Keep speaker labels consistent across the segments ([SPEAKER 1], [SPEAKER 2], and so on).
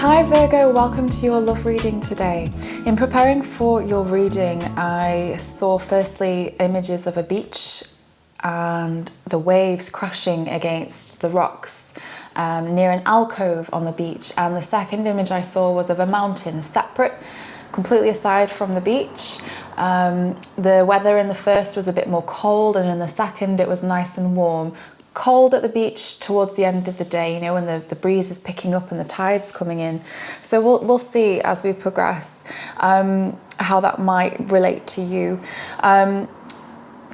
[SPEAKER 1] Hi Virgo, welcome to your love reading today. In preparing for your reading, I saw firstly images of a beach and the waves crashing against the rocks near an alcove on the beach. And the second image I saw was of a mountain, separate, completely aside from the beach. The weather in the first was a bit more cold, and in the second it was nice and warm. Cold at the beach towards the end of the day, you know, when the breeze is picking up and the tide's coming in. So we'll see as we progress how that might relate to you.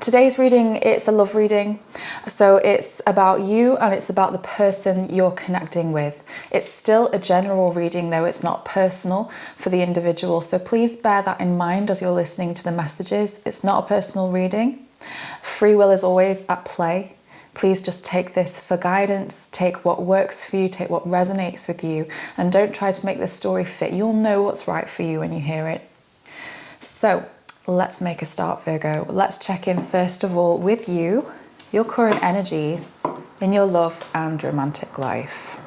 [SPEAKER 1] Today's reading, it's a love reading. So it's about you and it's about the person you're connecting with. It's still a general reading though, it's not personal for the individual. So please bear that in mind as you're listening to the messages. It's not a personal reading. Free will is always at play. Please just take this for guidance, take what works for you, take what resonates with you, and don't try to make this story fit. You'll know what's right for you when you hear it. So let's make a start, Virgo. Let's check in first of all with you, your current energies in your love and romantic life.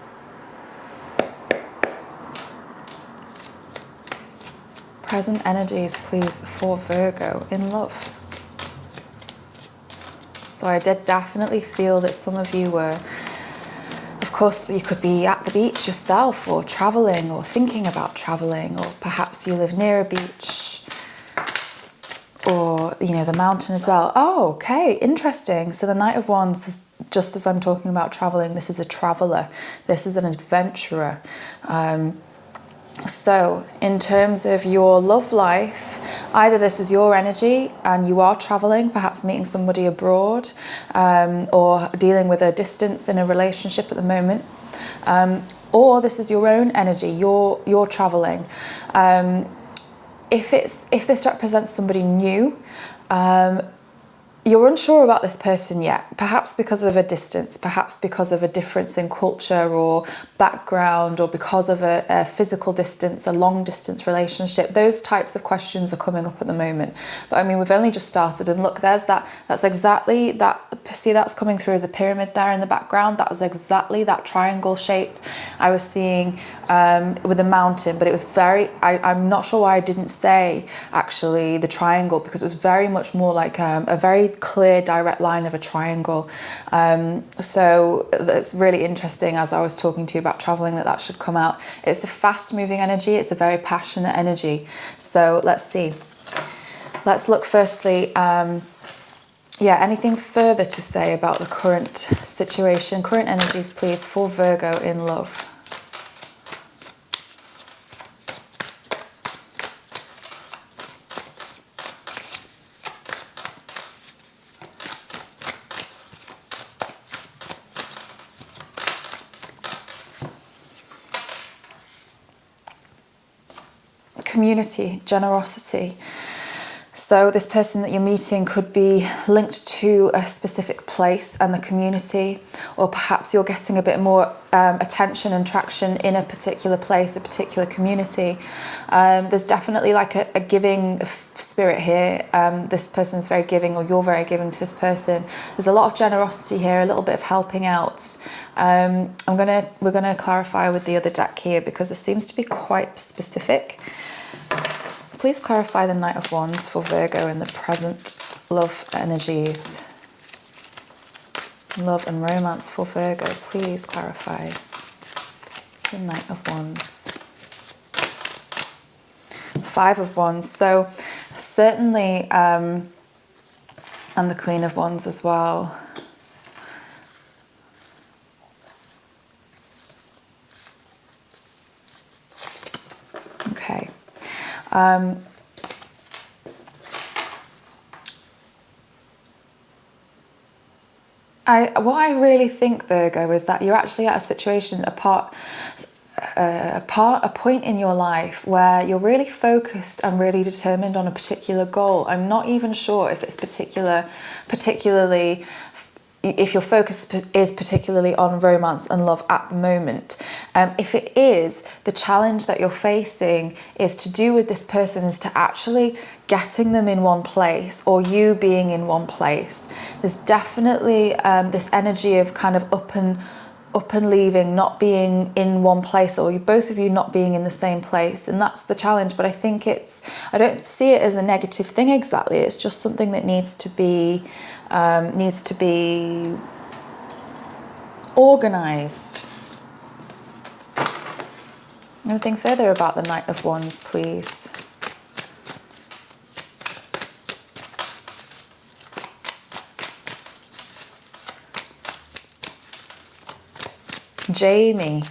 [SPEAKER 1] Present energies, please, for Virgo in love. So I did definitely feel that some of you were, of course, you could be at the beach yourself or traveling or thinking about traveling, or perhaps you live near a beach or, you know, the mountain as well. Oh, okay, interesting. So the Knight of Wands, just as I'm talking about traveling, this is a traveler. This is an adventurer. So in terms of your love life, either this is your energy and you are traveling, perhaps meeting somebody abroad, or dealing with a distance in a relationship at the moment, or this is your own energy, you're traveling. If this represents somebody new, you're unsure about this person yet, perhaps because of a distance, perhaps because of a difference in culture or background, or because of a physical distance, a long distance relationship. Those types of questions are coming up at the moment. But I mean, we've only just started, and look, there's that's exactly that. See, that's coming through as a pyramid there in the background. That was exactly that triangle shape I was seeing with the mountain, but it was I'm not sure why I didn't say actually the triangle, because it was very much more like a very clear direct line of a triangle. So that's really interesting, as I was talking to you about traveling, that should come out. It's a fast moving energy, it's a very passionate energy. So let's see, let's look firstly, anything further to say about the current situation, current energies, please, for Virgo in love. Community, generosity. So this person that you're meeting could be linked to a specific place and the community, or perhaps you're getting a bit more attention and traction in a particular place, a particular community. There's definitely like a giving spirit here. This person's very giving, or you're very giving to this person. There's a lot of generosity here, a little bit of helping out. We're gonna clarify with the other deck here, because it seems to be quite specific. Please clarify the Knight of Wands for Virgo in the present love energies. Love and romance for Virgo. Please clarify the Knight of Wands. Five of Wands. So certainly, and the Queen of Wands as well. Okay. What I really think, Virgo, is that you're actually at a situation, a point in your life where you're really focused and really determined on a particular goal. I'm not even sure if it's particularly if your focus is particularly on romance and love at the moment. If it is, the challenge that you're facing is to do with this person is to actually getting them in one place, or you being in one place. There's definitely this energy of kind of up and up and leaving, not being in one place, or both of you not being in the same place, and that's the challenge. But I think I don't see it as a negative thing exactly. It's just something that needs to be organized. Anything further about the Knight of Wands, please? Jamie.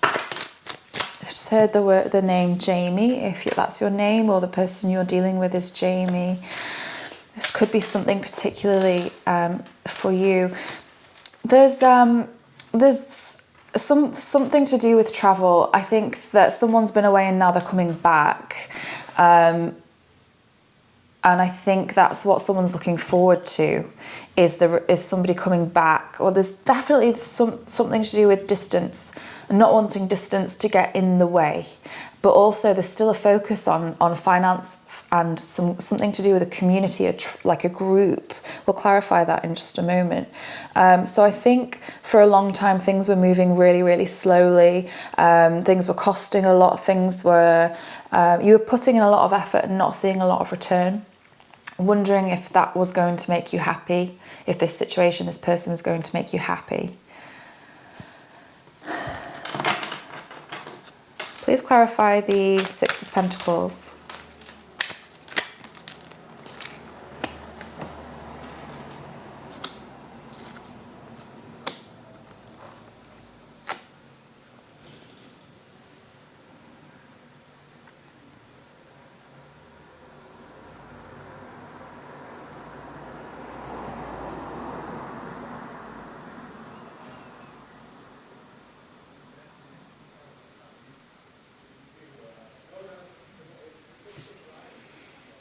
[SPEAKER 1] I just heard the name Jamie. If that's your name, or the person you're dealing with is Jamie, this could be something particularly for you. There's something to do with travel. I think that someone's been away and now they're coming back, and I think that's what someone's looking forward to, is somebody coming back. Or there's definitely something to do with distance, and not wanting distance to get in the way. But also there's still a focus on finance and something to do with a community, like a group. We'll clarify that in just a moment. So I think for a long time things were moving really, really slowly. Things were costing a lot. Things were, you were putting in a lot of effort and not seeing a lot of return. Wondering if that was going to make you happy, if this situation, this person was going to make you happy. Please clarify the Six of Pentacles.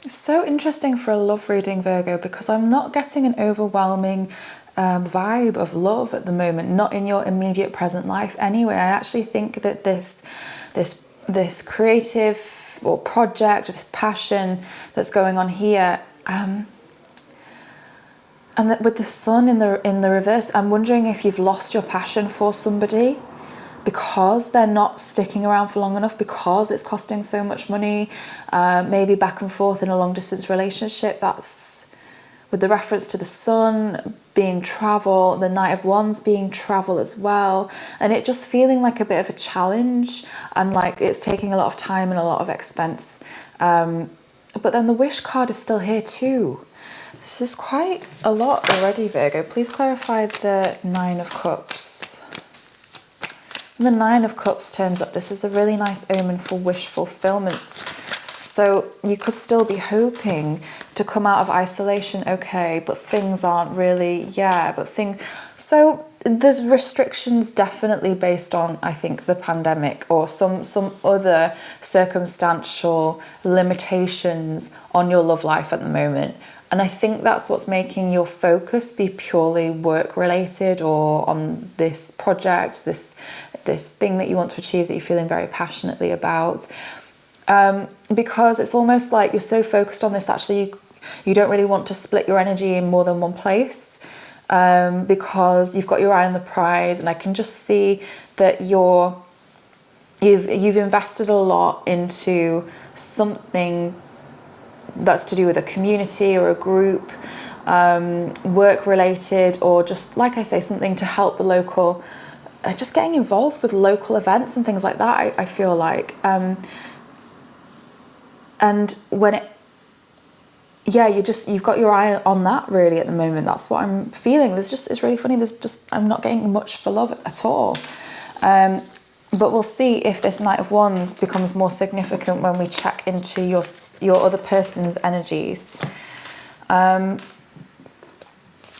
[SPEAKER 1] So interesting for a love reading, Virgo, because I'm not getting an overwhelming vibe of love at the moment, not in your immediate present life anyway. I actually think that this creative or project, this passion that's going on here, and that with the sun in the reverse, I'm wondering if you've lost your passion for somebody because they're not sticking around for long enough, because it's costing so much money, maybe back and forth in a long distance relationship. That's with the reference to the sun being travel, the Knight of Wands being travel as well, and it just feeling like a bit of a challenge, and like it's taking a lot of time and a lot of expense. But then the Wish card is still here too. This is quite a lot already, Virgo. Please clarify the Nine of Cups. When the Nine of Cups turns up, this is a really nice omen for wish fulfillment. So you could still be hoping to come out of isolation, okay, but things aren't really, so there's restrictions definitely based on, I think, the pandemic or some other circumstantial limitations on your love life at the moment. And I think that's what's making your focus be purely work related, or on this project, this thing that you want to achieve that you're feeling very passionately about. Because it's almost like you're so focused on this, actually you don't really want to split your energy in more than one place, because you've got your eye on the prize. And I can just see that you've invested a lot into something that's to do with a community or a group, work related, or just, like I say, something to help the local, just getting involved with local events and things like that, I feel like. And when it, you've got your eye on that really at the moment. That's what I'm feeling. It's really funny. I'm not getting much for love at all. But we'll see if this Knight of Wands becomes more significant when we check into your other person's energies. Knight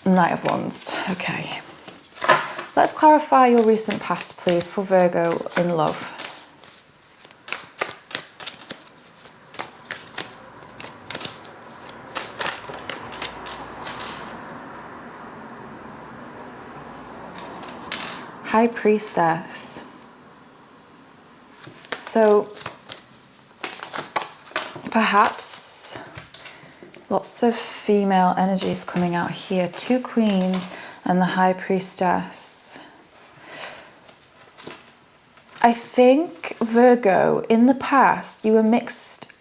[SPEAKER 1] of Wands. Okay. Let's clarify your recent past, please, for Virgo in love. High Priestess. So perhaps lots of female energies coming out here. Two Queens and the High Priestess. I think, Virgo, in the past, you were mixed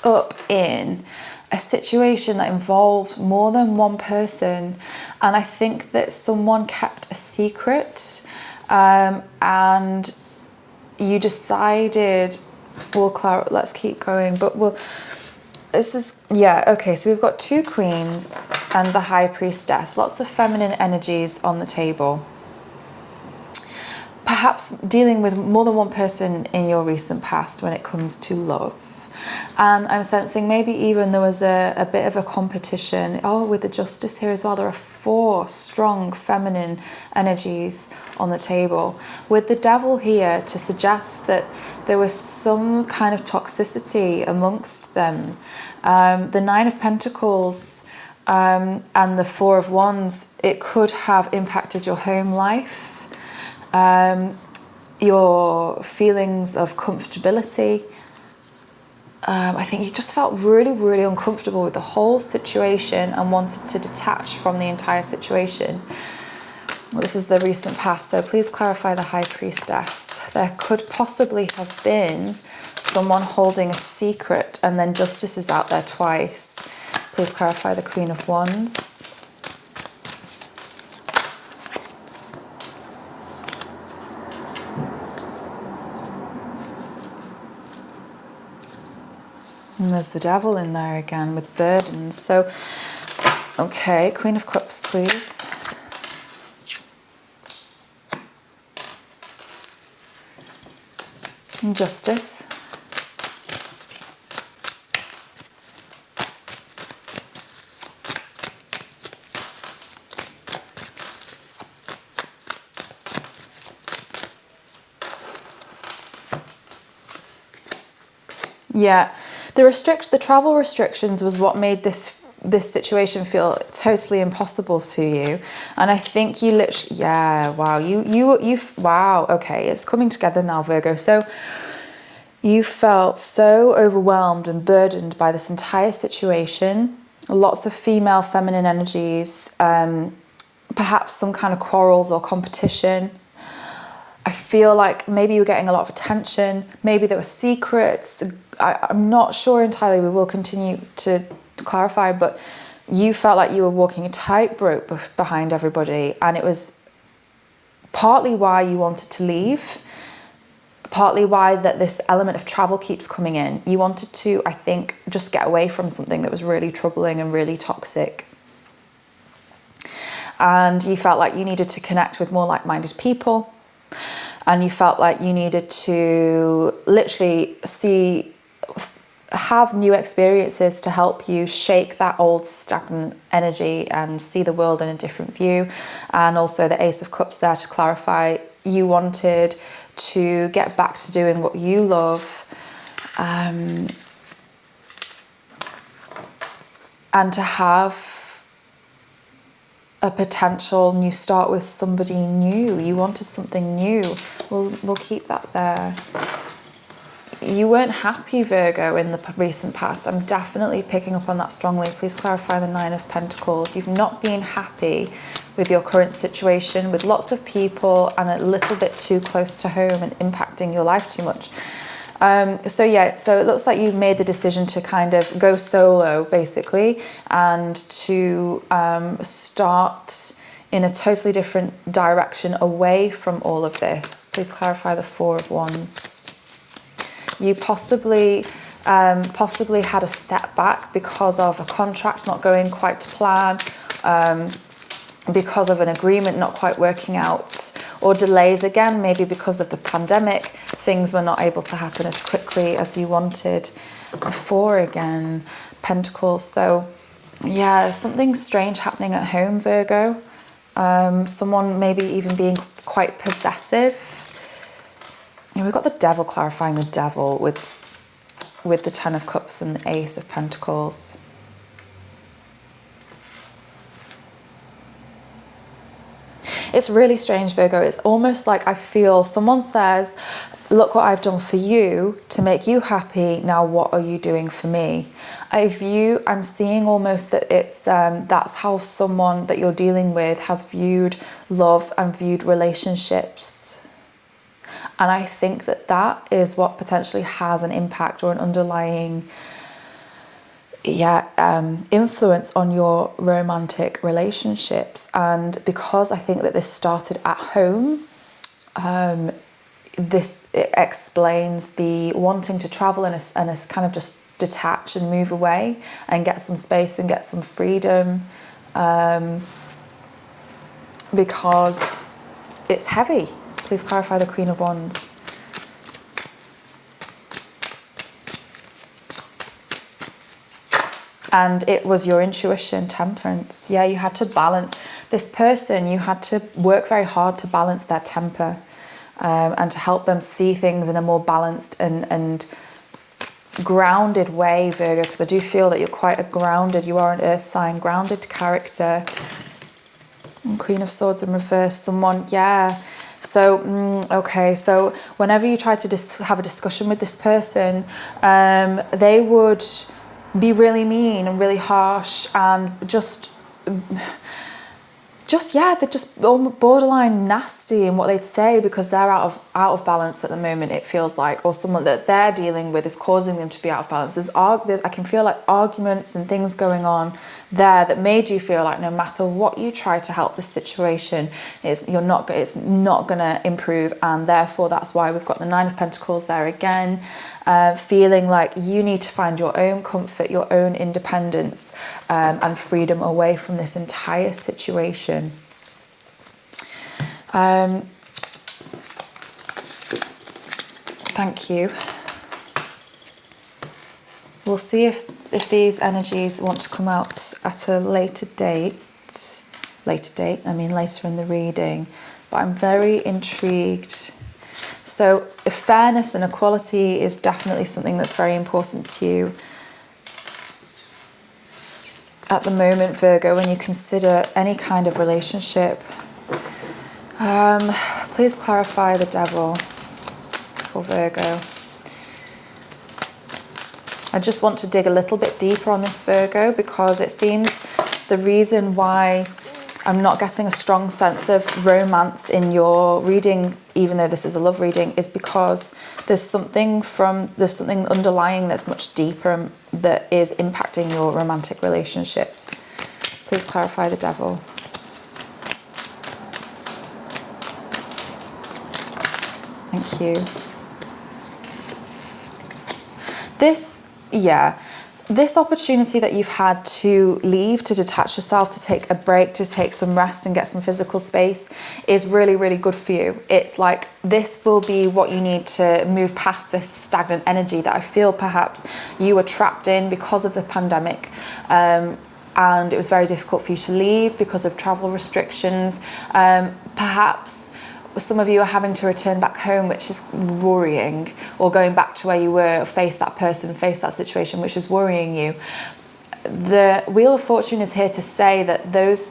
[SPEAKER 1] up in a situation that involved more than one person. And I think that someone kept a secret, and you decided, well, Clara, let's keep going, but this is, yeah, okay, so we've got 2 queens and the high priestess, lots of feminine energies on the table. Perhaps dealing with more than one person in your recent past when it comes to love. And I'm sensing maybe even there was a bit of a competition. Oh, with the justice here as well, there are 4 strong feminine energies on the table. With the devil here to suggest that there was some kind of toxicity amongst them. The 9 of Pentacles and the 4 of Wands, it could have impacted your home life. Your feelings of comfortability. I think you just felt really, really uncomfortable with the whole situation and wanted to detach from the entire situation. Well, this is the recent past, so please clarify the high priestess. There could possibly have been someone holding a secret, and then justice is out there twice. Please clarify the Queen of Wands. And there's the devil in there again with burdens. So, okay, Queen of Cups, please. And justice. Yeah. The travel restrictions was what made this situation feel totally impossible to you. And I think you literally, yeah, wow, wow, okay, it's coming together now, Virgo. So you felt so overwhelmed and burdened by this entire situation. Lots of female feminine energies, perhaps some kind of quarrels or competition. I feel like maybe you were getting a lot of attention. Maybe there were secrets. I'm not sure entirely. We will continue to clarify, but you felt like you were walking a tightrope behind everybody, and it was partly why you wanted to leave, partly why that this element of travel keeps coming in. You wanted to, I think, just get away from something that was really troubling and really toxic. And you felt like you needed to connect with more like-minded people. And you felt like you needed to literally have new experiences to help you shake that old stagnant energy and see the world in a different view. And also the Ace of Cups there to clarify, you wanted to get back to doing what you love, and to have a potential new start with somebody new. You wanted something new. We'll keep that there. You weren't happy, Virgo, in the recent past. I'm definitely picking up on that strongly. Please clarify the 9 of Pentacles. You've not been happy with your current situation, with lots of people and a little bit too close to home and impacting your life too much. So it looks like you made the decision to kind of go solo, basically, and to start in a totally different direction away from all of this. Please clarify the 4 of Wands. You possibly had a setback because of a contract not going quite to plan, because of an agreement not quite working out, or delays again, maybe because of the pandemic. Things were not able to happen as quickly as you wanted. Before again, Pentacles. So yeah, something strange happening at home, Virgo. Someone maybe even being quite possessive. And we've got the devil, clarifying the devil with the 10 of Cups and the Ace of Pentacles. It's really strange, Virgo. It's almost like I feel someone says, look what I've done for you to make you happy. Now what are you doing for me? I'm seeing almost that it's that's how someone that you're dealing with has viewed love and viewed relationships. And I think that that is what potentially has an impact or an underlying influence on your romantic relationships. And because I think that this started at home, this explains the wanting to travel and a kind of just detach and move away and get some space and get some freedom, because it's heavy. Please clarify the Queen of Wands. And it was your intuition, Temperance. Yeah, you had to balance this person. You had to work very hard to balance their temper, and to help them see things in a more balanced and grounded way, Virgo, because I do feel that you're quite a grounded, you are an earth sign, grounded character. And Queen of Swords in reverse, someone, yeah. So, okay, so whenever you try to have a discussion with this person, they would be really mean and really harsh and just yeah, they're just borderline nasty in what they'd say, because they're out of balance at the moment, it feels like, or someone that they're dealing with is causing them to be out of balance. There's I can feel like arguments and things going on there that made you feel like no matter what you try to help this situation, it's not going to improve, and therefore that's why we've got the Nine of Pentacles there again, feeling like you need to find your own comfort, your own independence, and freedom away from this entire situation. Thank you. We'll see if these energies want to come out at a later date, I mean later in the reading, but I'm very intrigued. So fairness and equality is definitely something that's very important to you at the moment, Virgo, when you consider any kind of relationship. Please clarify the Devil for Virgo. I just want to dig a little bit deeper on this, Virgo, because it seems the reason why I'm not getting a strong sense of romance in your reading, even though this is a love reading, is because there's something underlying that's much deeper that is impacting your romantic relationships. Please clarify the Devil. Thank you. This opportunity that you've had to leave, to detach yourself, to take a break, to take some rest and get some physical space is really, really good for you. It's like this will be what you need to move past this stagnant energy that I feel perhaps you were trapped in because of the pandemic. And it was very difficult for you to leave because of travel restrictions. Perhaps some of you are having to return back home, which is worrying, or going back to where you were, face that person, face that situation, which is worrying you. The Wheel of Fortune is here to say that those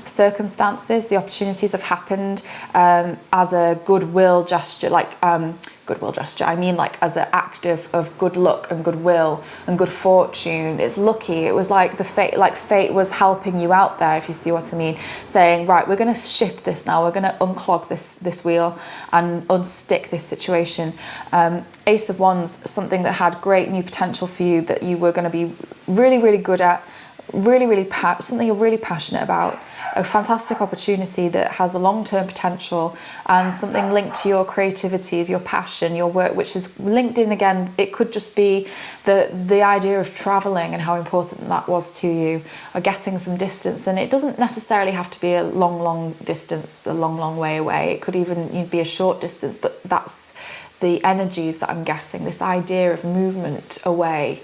[SPEAKER 1] circumstances, the opportunities have happened as a goodwill gesture, I mean like as an act of good luck and goodwill and good fortune. It's lucky. It was like fate was helping you out there, if you see what I mean, saying, right, we're going to shift this now, we're going to unclog this wheel and unstick this situation. Ace of Wands, something that had great new potential for you, that you were going to be really, really good at, something you're really passionate about, a fantastic opportunity that has a long-term potential, and something linked to your creativities, your passion, your work, which is linked in again. It could just be the idea of traveling and how important that was to you, or getting some distance. And it doesn't necessarily have to be a long distance, a long way away. It could even be a short distance, but that's the energies that I'm getting, this idea of movement away,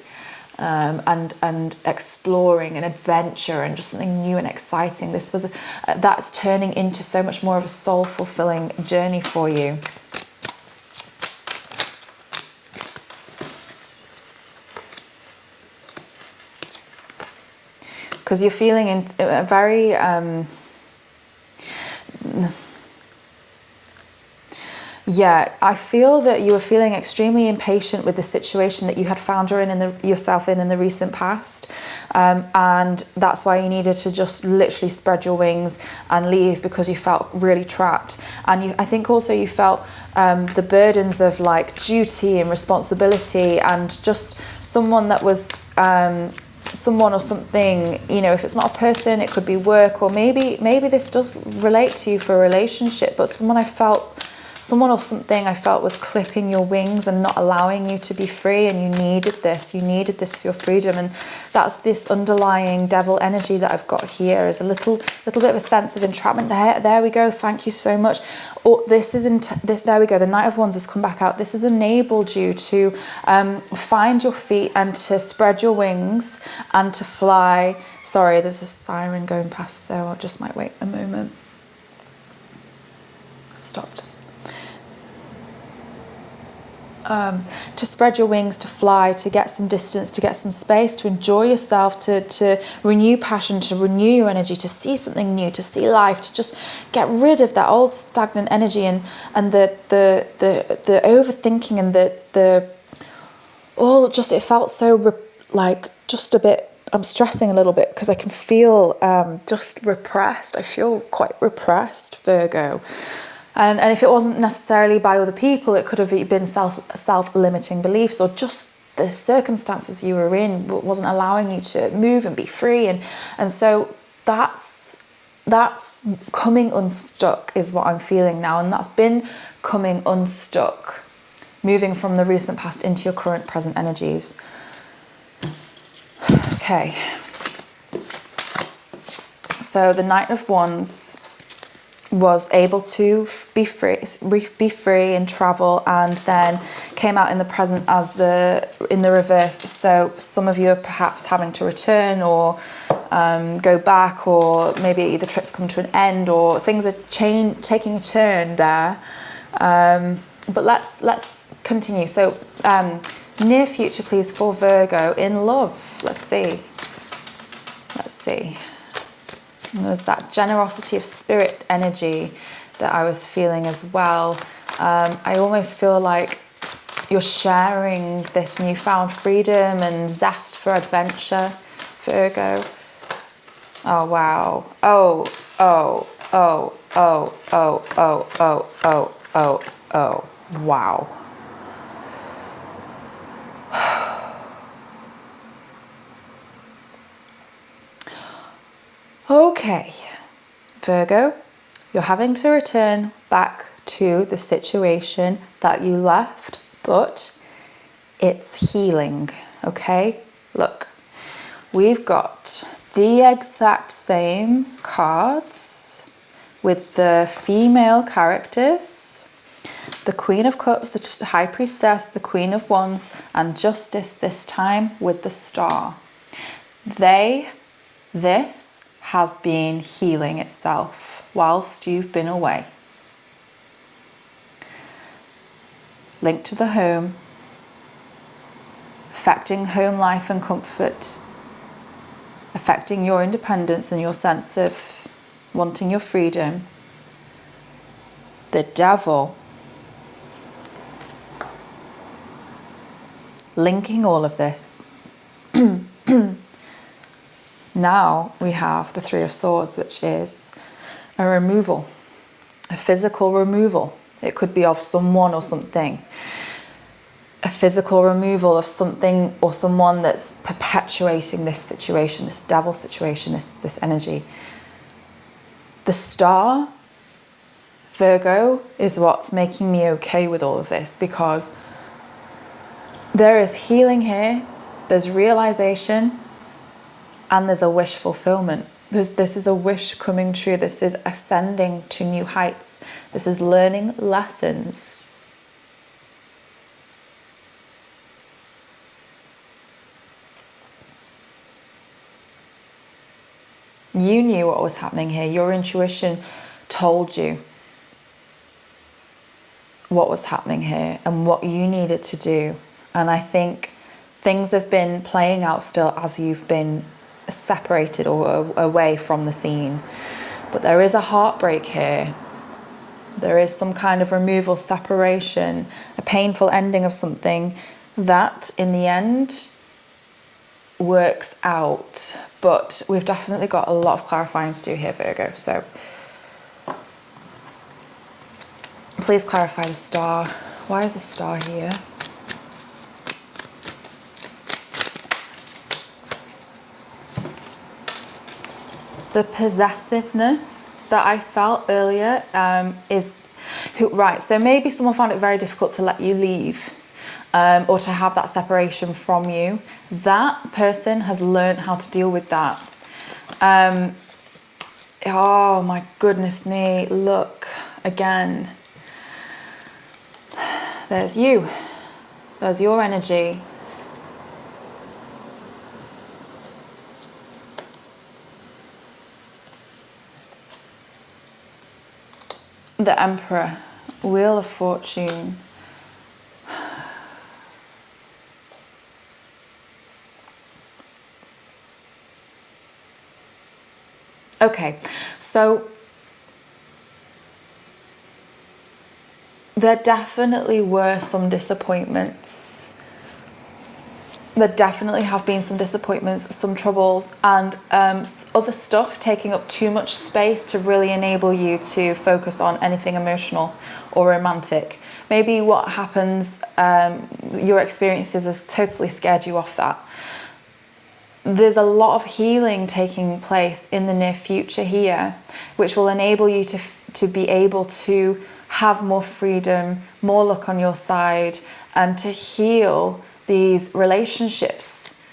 [SPEAKER 1] and exploring and adventure and just something new and exciting. That's turning into so much more of a soul-fulfilling journey for you. Because you're feeling in a very Yeah, I feel that you were feeling extremely impatient with the situation that you had found yourself in the recent past, and that's why you needed to just literally spread your wings and leave, because you felt really trapped. And I think also you felt the burdens of like duty and responsibility, and just someone that was someone or something, you know, if it's not a person, it could be work, or maybe this does relate to you for a relationship, but someone or something I felt was clipping your wings and not allowing you to be free, and you needed this for your freedom. And that's this underlying devil energy that I've got here, is a little bit of a sense of entrapment. There we go, thank you so much. There we go, the Knight of Wands has come back out. This has enabled you to find your feet and to spread your wings and to fly. Sorry, there's a siren going past, so I just might wait a moment. Stopped. To spread your wings, to fly, to get some distance, to get some space, to enjoy yourself, to renew passion, to renew your energy, to see something new, to see life, to just get rid of that old stagnant energy and the overthinking and it felt so just a bit. I'm stressing a little bit because I can feel just repressed. I feel quite repressed, Virgo. And if it wasn't necessarily by other people, it could have been self-limiting beliefs, or just the circumstances you were in wasn't allowing you to move and be free. And so that's coming unstuck is what I'm feeling now. And that's been coming unstuck, moving from the recent past into your current present energies. Okay. So the Knight of Wands was able to be free and travel, and then came out in the present as in the reverse. So some of you are perhaps having to return or go back, or maybe the trip's come to an end, or things are taking a turn there. But let's continue. So near future, please, for Virgo in love. Let's see. And there's that generosity of spirit energy that I was feeling as well. I almost feel like you're sharing this newfound freedom and zest for adventure, Virgo. Oh, wow. Oh, wow. Okay, Virgo, you're having to return back to the situation that you left, but it's healing, okay? Look, we've got the exact same cards with the female characters, the Queen of Cups, the High Priestess, the Queen of Wands, and Justice, this time with the Star. This has been healing itself whilst you've been away. Linked to the home, affecting home life and comfort, affecting your independence and your sense of wanting your freedom. The Devil, linking all of this. Now we have the Three of Swords, which is a removal, a physical removal. It could be of someone or something. A physical removal of something or someone that's perpetuating this situation, this devil situation, this energy. The Star, Virgo, is what's making me okay with all of this, because there is healing here, there's realization, and there's a wish fulfillment. This is a wish coming true. This is ascending to new heights. This is learning lessons. You knew what was happening here. Your intuition told you what was happening here and what you needed to do. And I think things have been playing out still as you've been separated or away from the scene. But there is a heartbreak here. There is some kind of removal, separation, a painful ending of something that in the end works out. But we've definitely got a lot of clarifying to do here, Virgo. So please clarify the star. Why is the star here? The possessiveness that I felt earlier right, so maybe someone found it very difficult to let you leave or to have that separation from you. That person has learned how to deal with that. Oh my goodness me, look again. There's you. There's your energy. The Emperor, Wheel of Fortune. Okay, so there definitely were some disappointments. There definitely have been some disappointments, some troubles, and other stuff taking up too much space to really enable you to focus on anything emotional or romantic. Maybe what happens, your experiences has totally scared you off that. There's a lot of healing taking place in the near future here, which will enable you to be able to have more freedom, more luck on your side, and to heal these relationships.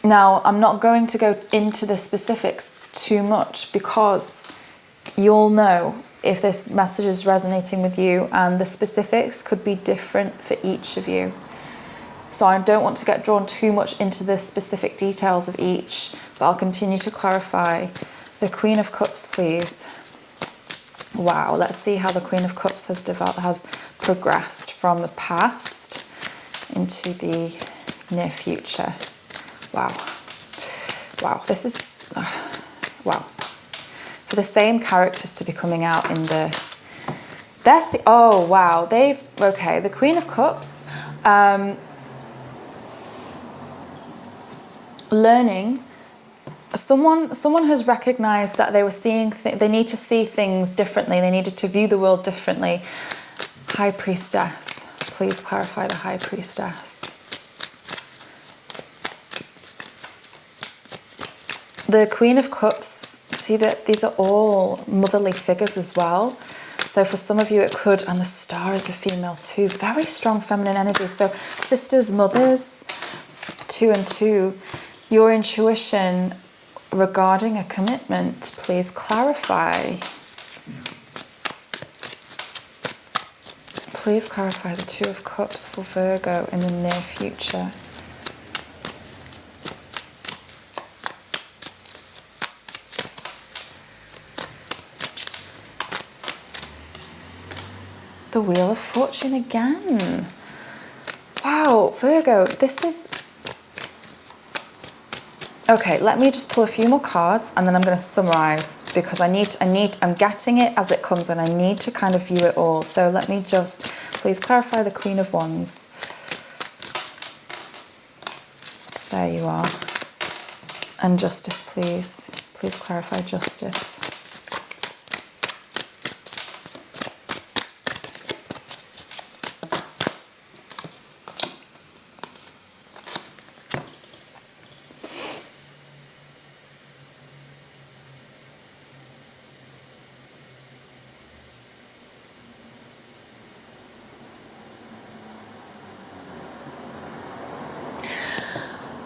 [SPEAKER 1] Now, I'm not going to go into the specifics too much because you'll know if this message is resonating with you, and the specifics could be different for each of you. So I don't want to get drawn too much into the specific details of each, but I'll continue to clarify. The Queen of Cups, please. Wow, let's see how the Queen of Cups has progressed from the past into the near future. Wow. Wow, this is, wow. For the same characters to be coming out in the, oh wow, okay, the Queen of Cups, learning, someone has recognized that they were seeing, they need to see things differently, they needed to view the world differently. High Priestess, please clarify the High Priestess. The Queen of Cups, see that these are all motherly figures as well. So for some of you it could, and the Star is a female too, very strong feminine energy. So sisters, mothers, 2 and 2, your intuition regarding a commitment, please clarify. Please clarify the 2 of Cups for Virgo in the near future. The Wheel of Fortune again. Wow, Virgo, this is... Okay, let me just pull a few more cards and then I'm going to summarize because I'm getting it as it comes and I need to kind of view it all. So let me just, please clarify the Queen of Wands. There you are. And Justice, please. Please clarify Justice.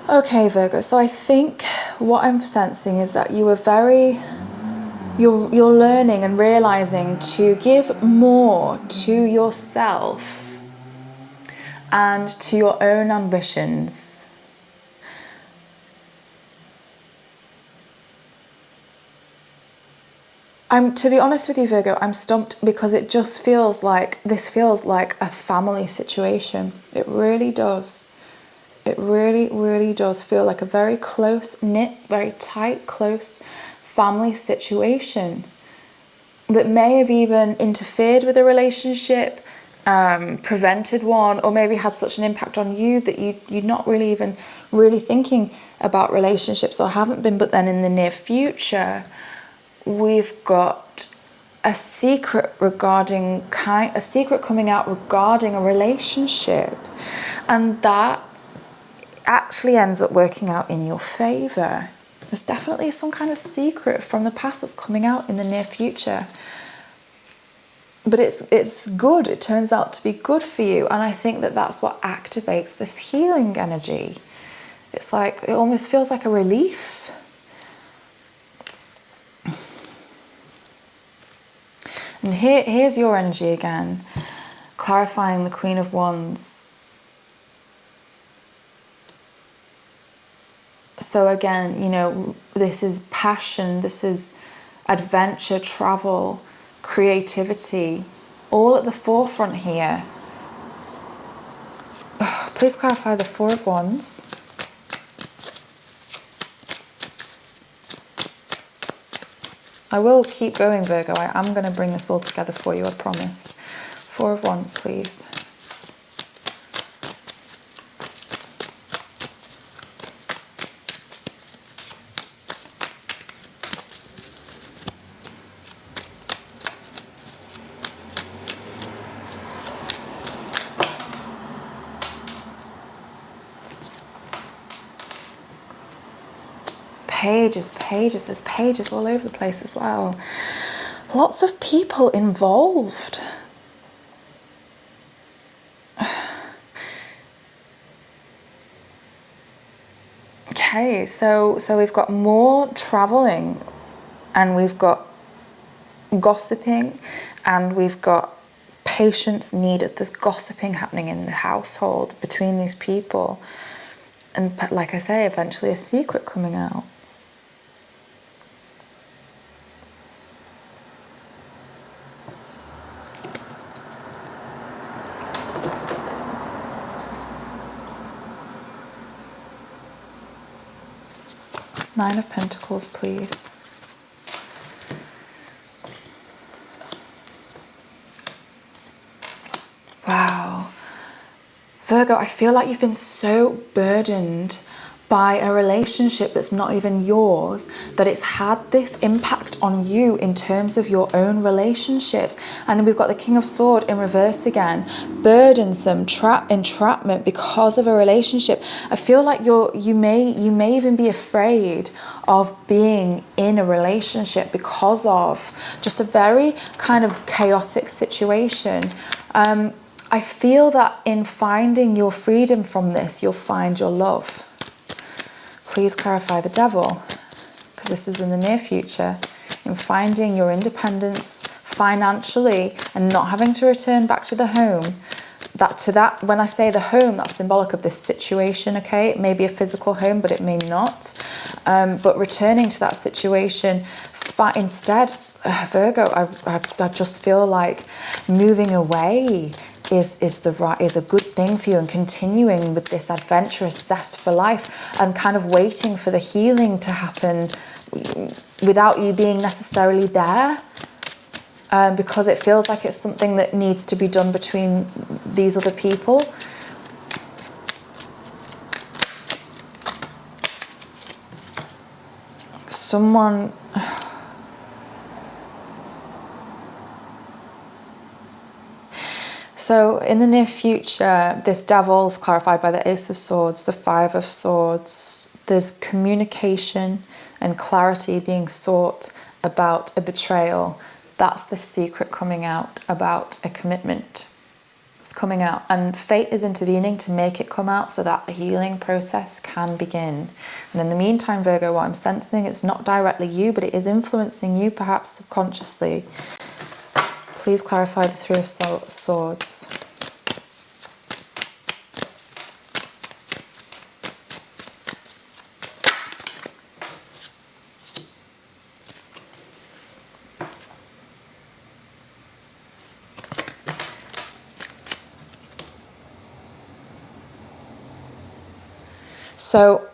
[SPEAKER 1] Okay, Virgo, so I think what I'm sensing is that you were you're learning and realizing to give more to yourself and to your own ambitions. To be honest with you, Virgo, I'm stumped because it just feels like, this feels like a family situation. It really does. It really, really does feel like a very close-knit, very tight, close family situation that may have even interfered with a relationship, prevented one, or maybe had such an impact on you that you're not really even really thinking about relationships, or haven't been. But then in the near future, we've got a secret coming out regarding a relationship, and that actually ends up working out in your favor. There's definitely some kind of secret from the past that's coming out in the near future. But it's good. It turns out to be good for you. And I think that that's what activates this healing energy. It's like, it almost feels like a relief. And here's your energy again, clarifying the Queen of Wands. So again, you know, this is passion, this is adventure, travel, creativity, all at the forefront here. Please clarify the Four of Wands. I will keep going, Virgo. I am going to bring this all together for you, I promise. Four of Wands, please. Pages, there's pages all over the place as well. Lots of people involved. Okay, so we've got more traveling, and we've got gossiping, and we've got patience needed. There's gossiping happening in the household between these people, and like I say, eventually a secret coming out. Nine of Pentacles, please. Wow. Virgo, I feel like you've been so burdened by a relationship that's not even yours, that it's had this impact on you in terms of your own relationships. And we've got the King of Swords in reverse again, burdensome, entrapment because of a relationship. I feel like you may even be afraid of being in a relationship because of just a very kind of chaotic situation. I feel that in finding your freedom from this, you'll find your love. Please clarify the Devil, because this is in the near future. In finding your independence financially and not having to return back to the home. When I say the home, that's symbolic of this situation, okay? It may be a physical home, but it may not. But returning to that situation, instead, Virgo, I just feel like moving away is a good thing for you, and continuing with this adventurous zest for life and kind of waiting for the healing to happen without you being necessarily there, because it feels like it's something that needs to be done between these other people. Someone... So in the near future, this Devil's clarified by the Ace of Swords, the Five of Swords. There's communication and clarity being sought about a betrayal. That's the secret coming out about a commitment. It's coming out, and fate is intervening to make it come out so that the healing process can begin. And in the meantime, Virgo, what I'm sensing, it's not directly you, but it is influencing you, perhaps subconsciously. Please clarify the Three of Swords. So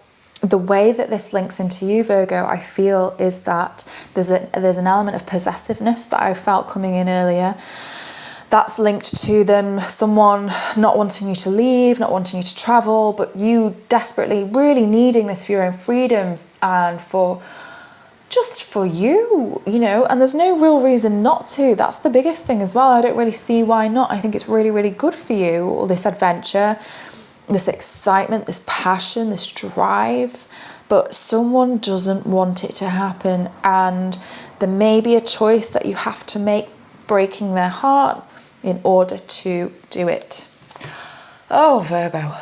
[SPEAKER 1] the way that this links into you, Virgo, I feel is that there's an element of possessiveness that I felt coming in earlier. That's linked to someone not wanting you to leave, not wanting you to travel, but you desperately really needing this for your own freedom and for you, and there's no real reason not to. That's the biggest thing as well. I don't really see why not. I think it's really, really good for you, all this adventure, this excitement, this passion, this drive, but someone doesn't want it to happen, and there may be a choice that you have to make, breaking their heart in order to do it. Oh, Virgo.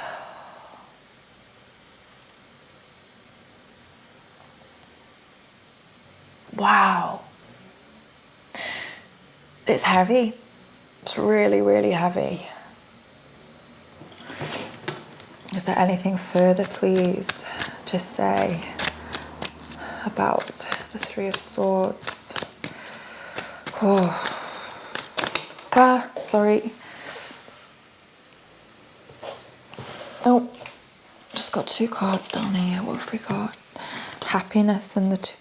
[SPEAKER 1] Wow. It's heavy. It's really, really heavy. Is there anything further, please, to say about the Three of Swords? Sorry. Oh, just got 2 cards down here. What have we got? Happiness and the 2.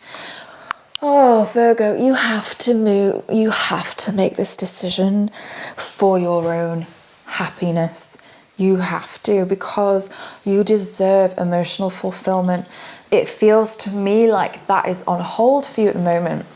[SPEAKER 1] Oh, Virgo, you have to move. You have to make this decision for your own happiness. You have to, because you deserve emotional fulfillment. It feels to me like that is on hold for you at the moment.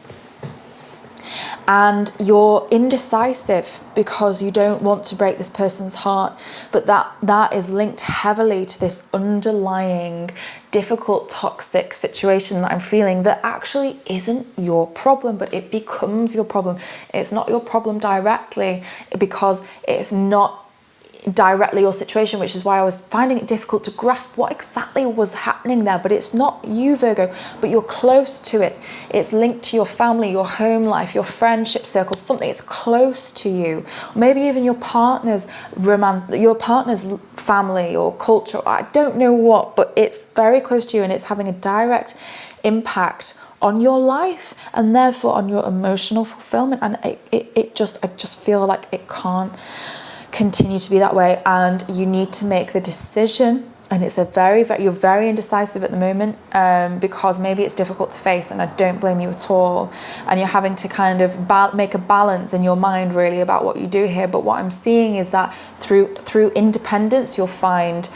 [SPEAKER 1] And you're indecisive because you don't want to break this person's heart, but that is linked heavily to this underlying difficult, toxic situation that I'm feeling that actually isn't your problem, but it becomes your problem. It's not your problem directly because it's not directly your situation, which is why I was finding it difficult to grasp what exactly was happening there. But it's not you, Virgo, but you're close to it. It's linked to your family, your home life, your friendship circle, something that's close to you. Maybe even your partner's family or culture. I don't know what, but it's very close to you, and it's having a direct impact on your life and therefore on your emotional fulfillment. And I just feel like it can't continue to be that way, and you need to make the decision. And it's you're very indecisive at the moment, because maybe it's difficult to face, and I don't blame you at all, and you're having to kind of make a balance in your mind really about what you do here. But what I'm seeing is that through independence you'll find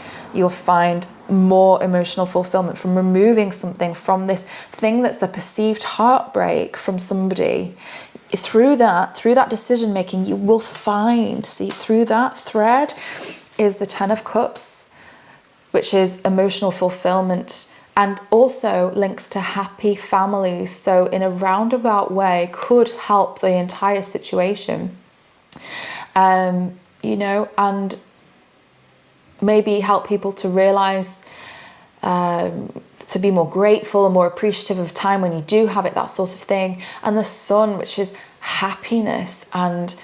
[SPEAKER 1] more emotional fulfillment from removing something from this thing that's the perceived heartbreak from somebody. Through that decision making, you will find, through that thread is the 10 of Cups, which is emotional fulfillment, and also links to happy families. So in a roundabout way could help the entire situation, and maybe help people to realize, to be more grateful and more appreciative of time when you do have it, that sort of thing. And the Sun, which is happiness and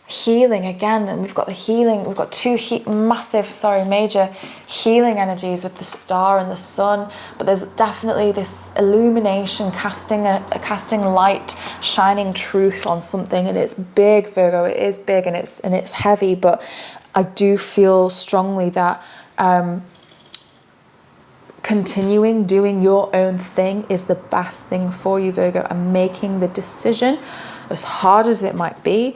[SPEAKER 1] healing again, and we've got the healing, we've got two major healing energies with the Star and the Sun. But there's definitely this illumination, casting light, shining truth on something, and it's big, Virgo. It is big, and it's heavy, but I do feel strongly that continuing doing your own thing is the best thing for you, Virgo, and making the decision, as hard as it might be,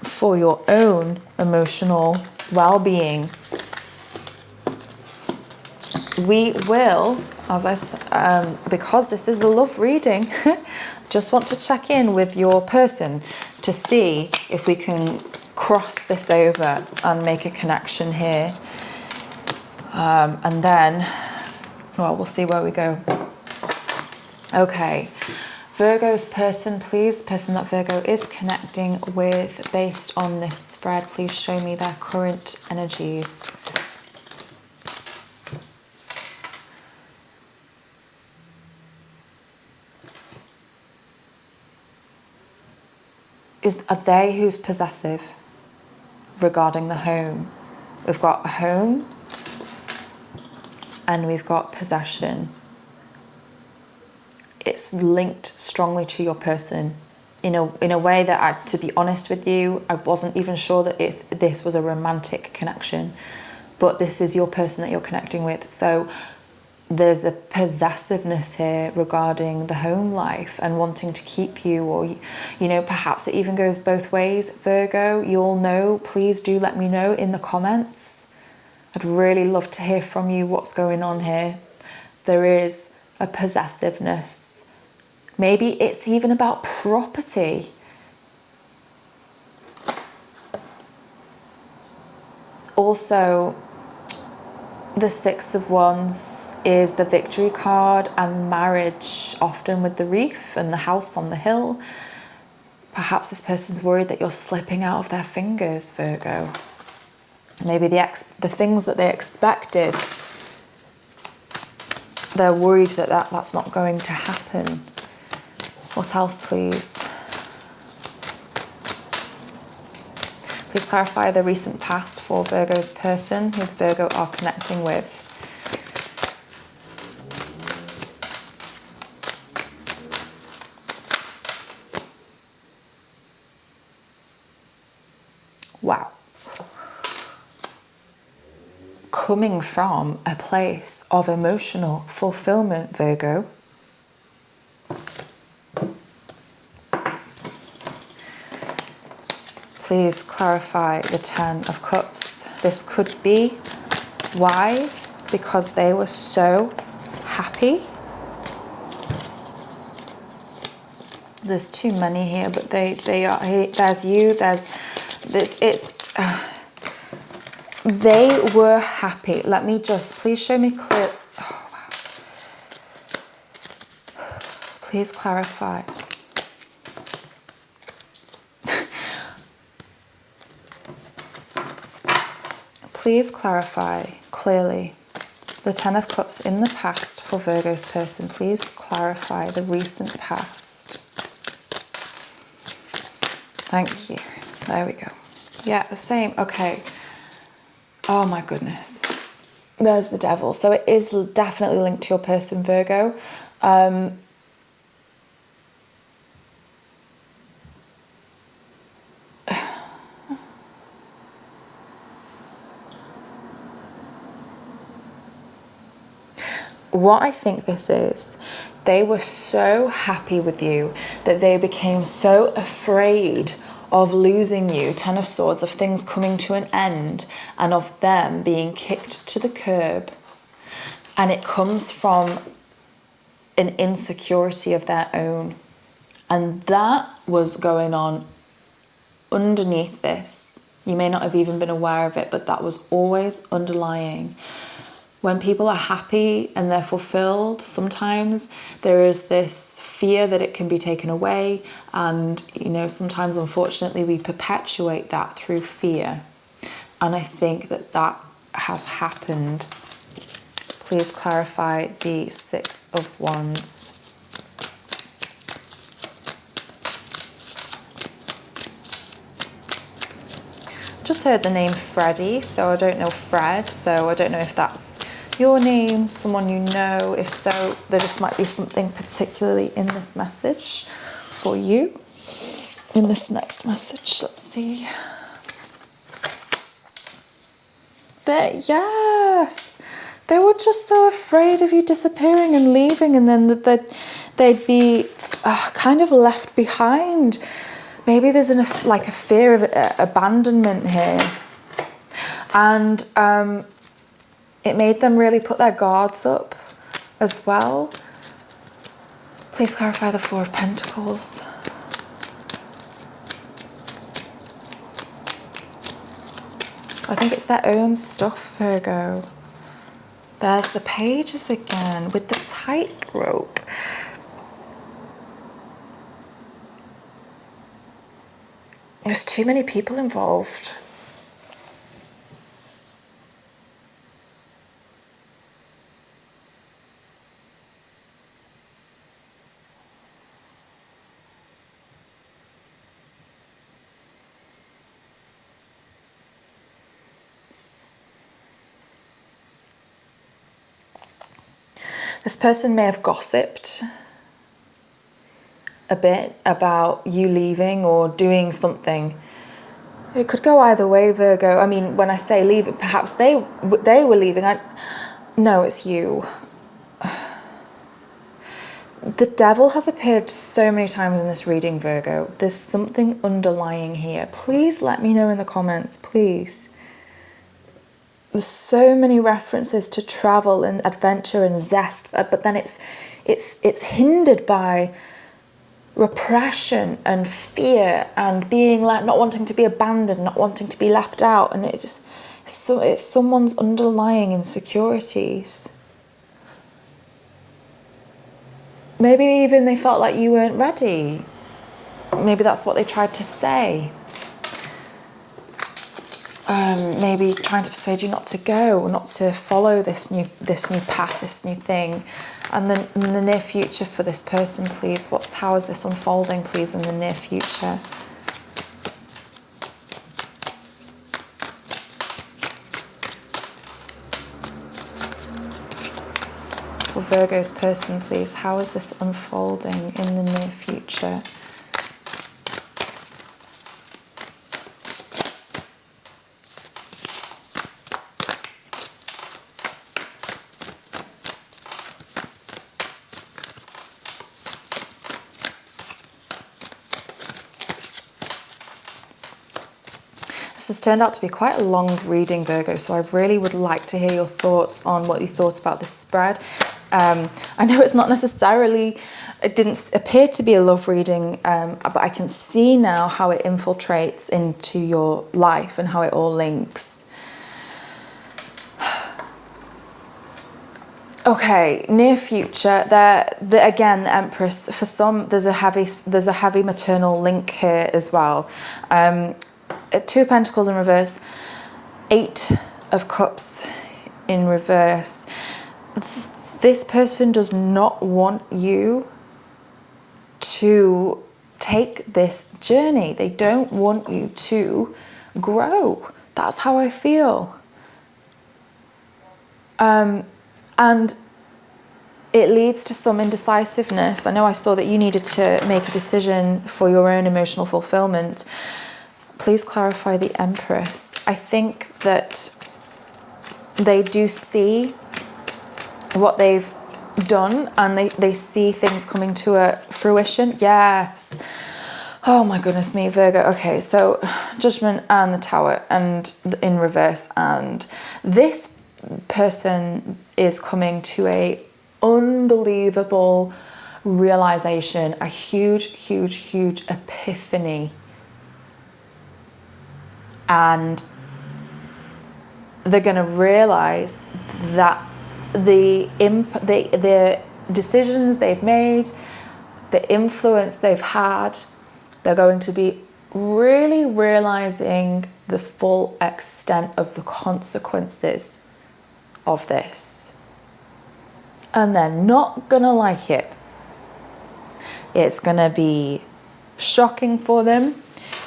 [SPEAKER 1] for your own emotional well-being. We will, as I said, because this is a love reading, just want to check in with your person to see if we can cross this over and make a connection here, and then, well, we'll see where we go. Okay, Virgo's person, please, the person that Virgo is connecting with based on this spread, please show me their current energies. Are they who's possessive regarding the home? We've got a home and we've got possession. It's linked strongly to your person in a way that, to be honest with you, I wasn't even sure that this was a romantic connection, but this is your person that you're connecting with. So there's a possessiveness here regarding the home life and wanting to keep you, or, you know, perhaps it even goes both ways, Virgo. You'll know, please do let me know in the comments. I'd really love to hear from you what's going on here. There is a possessiveness. Maybe it's even about property. Also, the Six of Wands is the victory card and marriage, often with the wreath and the house on the hill. Perhaps this person's worried that you're slipping out of their fingers, Virgo. Maybe the things that they expected, they're worried that that's not going to happen. What else, please? Please clarify the recent past for Virgo's person who Virgo are connecting with. Wow. Coming from a place of emotional fulfillment, Virgo. Please clarify the Ten of Cups. This could be why, because they were so happy. There's too many here, but they are. There's you. There's this. They were happy. Let me just, please show me clear. Oh, wow. Please clarify. Please clarify clearly the Ten of Cups in the past for Virgo's person. Please clarify the recent past. Thank you. There we go. Yeah, the same. Okay. Oh my goodness. There's the Devil. So it is definitely linked to your person, Virgo. What I think this is, they were so happy with you that they became so afraid of losing you, Ten of Swords, of things coming to an end and of them being kicked to the curb. And it comes from an insecurity of their own. And that was going on underneath this. You may not have even been aware of it, but that was always underlying. When people are happy and they're fulfilled, sometimes there is this fear that it can be taken away. And, you know, sometimes, unfortunately, we perpetuate that through fear. And I think that that has happened. Please clarify the Six of Wands. Just heard the name Freddie, so I don't know Fred, so I don't know if that's your name, someone you know. If so, there just might be something particularly in this message for you. In this next message, let's see. But yes, they were just so afraid of you disappearing and leaving, and then that they'd be kind of left behind. Maybe there's a fear of abandonment here. And it made them really put their guards up as well. Please clarify the Four of Pentacles. I think it's their own stuff, Virgo. There's the Pages again with the tightrope. There's too many people involved. This person may have gossiped a bit about you leaving or doing something. It could go either way, Virgo. I mean, when I say leave, perhaps they were leaving. No, it's you. The devil has appeared so many times in this reading, Virgo. There's something underlying here. Please let me know in the comments, please. There's so many references to travel and adventure and zest, but then it's hindered by repression and fear and being like not wanting to be abandoned, not wanting to be left out, and it's someone's underlying insecurities. Maybe even they felt like you weren't ready. Maybe that's what they tried to say. Maybe trying to persuade you not to go, not to follow this new path, this new thing. And then in the near future for this person, please, how is this unfolding, please, in the near future? For Virgo's person, please, how is this unfolding in the near future? This has turned out to be quite a long reading, Virgo, so I really would like to hear your thoughts on what you thought about this spread. I know it's not necessarily, it didn't appear to be a love reading, but I can see now how it infiltrates into your life and how it all links. Okay, near future, again, the Empress, for some, there's a heavy maternal link here as well. Two of Pentacles in reverse, 8 of Cups in reverse. This person does not want you to take this journey. They don't want you to grow. That's how I feel. And it leads to some indecisiveness. I know I saw that you needed to make a decision for your own emotional fulfillment. Please clarify the Empress. I think that they do see what they've done and they see things coming to a fruition. Yes. Oh my goodness me, Virgo. Okay, so Judgment and the Tower and in reverse, and this person is coming to a unbelievable realization, a huge epiphany. And they're going to realize that the decisions they've made, the influence they've had, they're going to be really realizing the full extent of the consequences of this. And they're not going to like it. It's going to be shocking for them.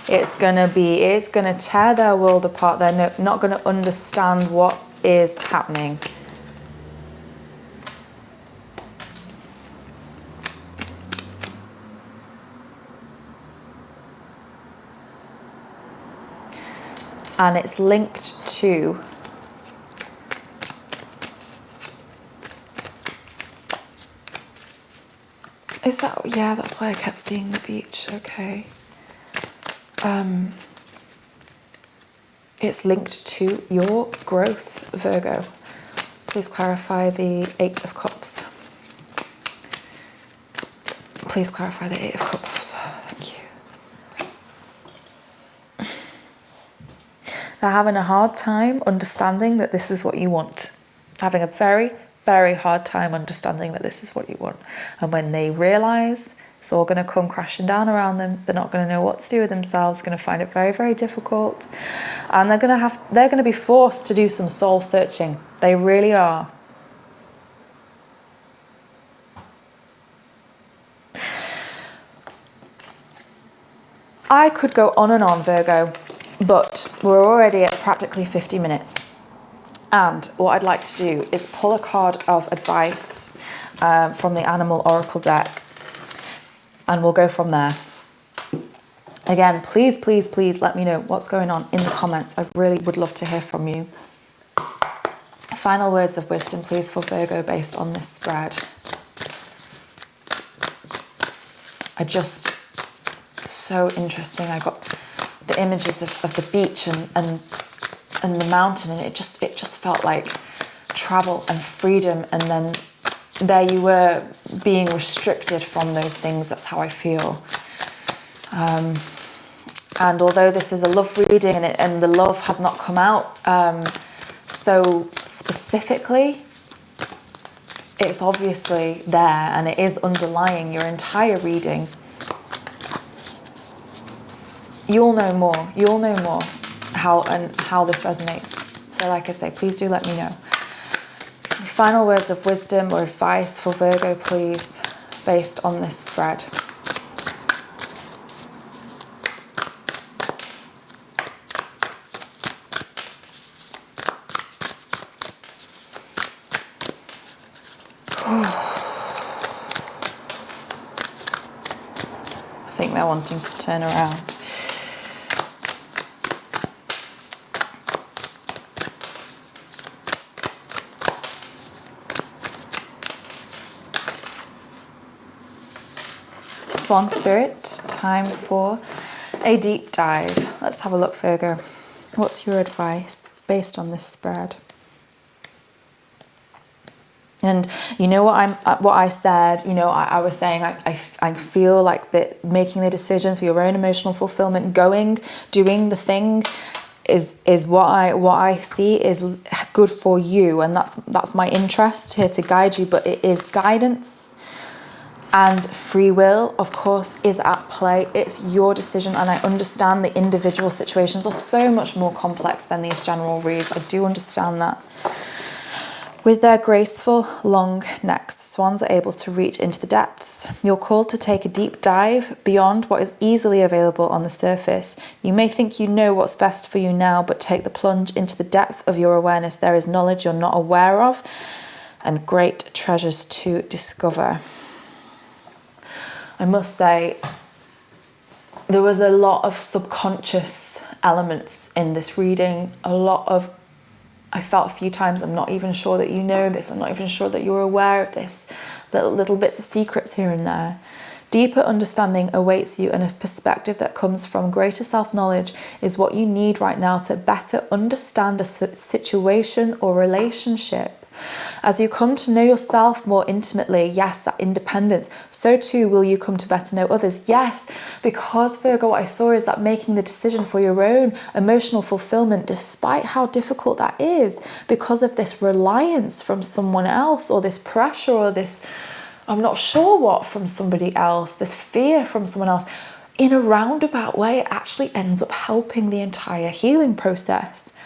[SPEAKER 1] It's going to tear their world apart. They're not going to understand what is happening. And it's linked to yeah, that's why I kept seeing the beach. Okay. It's linked to your growth, Virgo. Please clarify the 8 of Cups. Please clarify the 8 of Cups. Thank you. They're having a hard time understanding that this is what you want. Having a very hard time understanding that this is what you want. And when they realize it's all going to come crashing down around them, they're not going to know what to do with themselves, going to find it very difficult. And they're going to be forced to do some soul searching. They really are. I could go on and on, Virgo, but we're already at practically 50 minutes. And what I'd like to do is pull a card of advice from the Animal Oracle deck, and we'll go from there. Again, please let me know what's going on in the comments. I really would love to hear from you. Final words of wisdom, please, for Virgo based on this spread. so interesting. I got the images of the beach and the mountain, and it just felt like travel and freedom, and then there you were being restricted from those things. That's how I feel. And although this is a love reading and the love has not come out so specifically, it's obviously there and it is underlying your entire reading. You'll know more. You'll know more how this resonates. So like I say, please do let me know. Final words of wisdom or advice for Virgo, please, based on this spread. I think they're wanting to turn around. Swan Spirit, time for a deep dive. Let's have a look, Virgo. What's your advice based on this spread? And you know what I said, you know, I was saying I feel like that making the decision for your own emotional fulfillment, doing the thing is what I see is good for you, and that's my interest here to guide you. But it is guidance, and free will, of course, is at play. It's your decision, and I understand the individual situations are so much more complex than these general reads. I do understand that. With their graceful, long necks, swans are able to reach into the depths. You're called to take a deep dive beyond what is easily available on the surface. You may think you know what's best for you now, but take the plunge into the depth of your awareness. There is knowledge you're not aware of, and great treasures to discover. I must say, there was a lot of subconscious elements in this reading, I felt a few times, I'm not even sure that you know this, I'm not even sure that you're aware of this, little bits of secrets here and there. Deeper understanding awaits you, and a perspective that comes from greater self-knowledge is what you need right now to better understand a situation or relationship. As you come to know yourself more intimately, yes, that independence, so too will you come to better know others. Yes, because Virgo, what I saw is that making the decision for your own emotional fulfillment, despite how difficult that is, because of this reliance from someone else, or this pressure, or this, I'm not sure what, from somebody else, this fear from someone else, in a roundabout way, it actually ends up helping the entire healing process.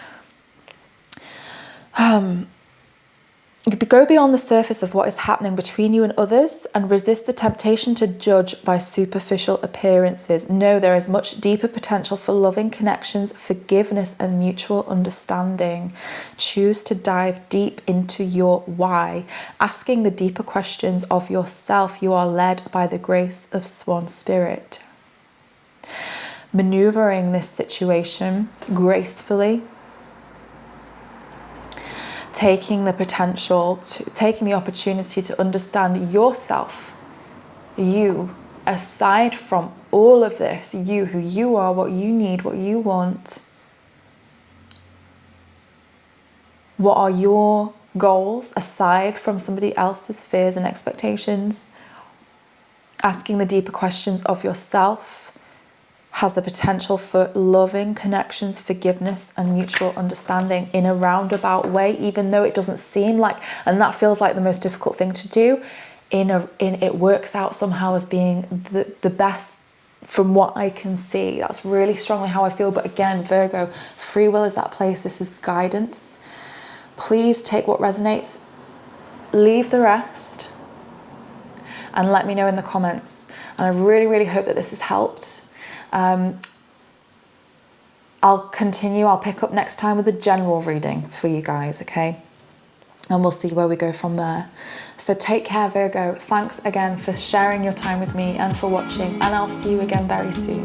[SPEAKER 1] Go beyond the surface of what is happening between you and others and resist the temptation to judge by superficial appearances. No, there is much deeper potential for loving connections, forgiveness, and mutual understanding. Choose to dive deep into your why, asking the deeper questions of yourself. You are led by the grace of Swan Spirit. Maneuvering this situation gracefully, taking the opportunity to understand yourself, you, aside from all of this, you, who you are, what you need, what you want. What are your goals aside from somebody else's fears and expectations? Asking the deeper questions of yourself has the potential for loving connections, forgiveness, and mutual understanding in a roundabout way, even though it doesn't seem like, and that feels like the most difficult thing to do, it works out somehow as being the best from what I can see. That's really strongly how I feel. But again, Virgo, free will is that place. This is guidance. Please take what resonates, leave the rest, and let me know in the comments. And I really, really hope that this has helped. I'll pick up next time with a general reading for you guys, okay? And we'll see where we go from there. So take care, Virgo. Thanks again for sharing your time with me and for watching, and I'll see you again very soon.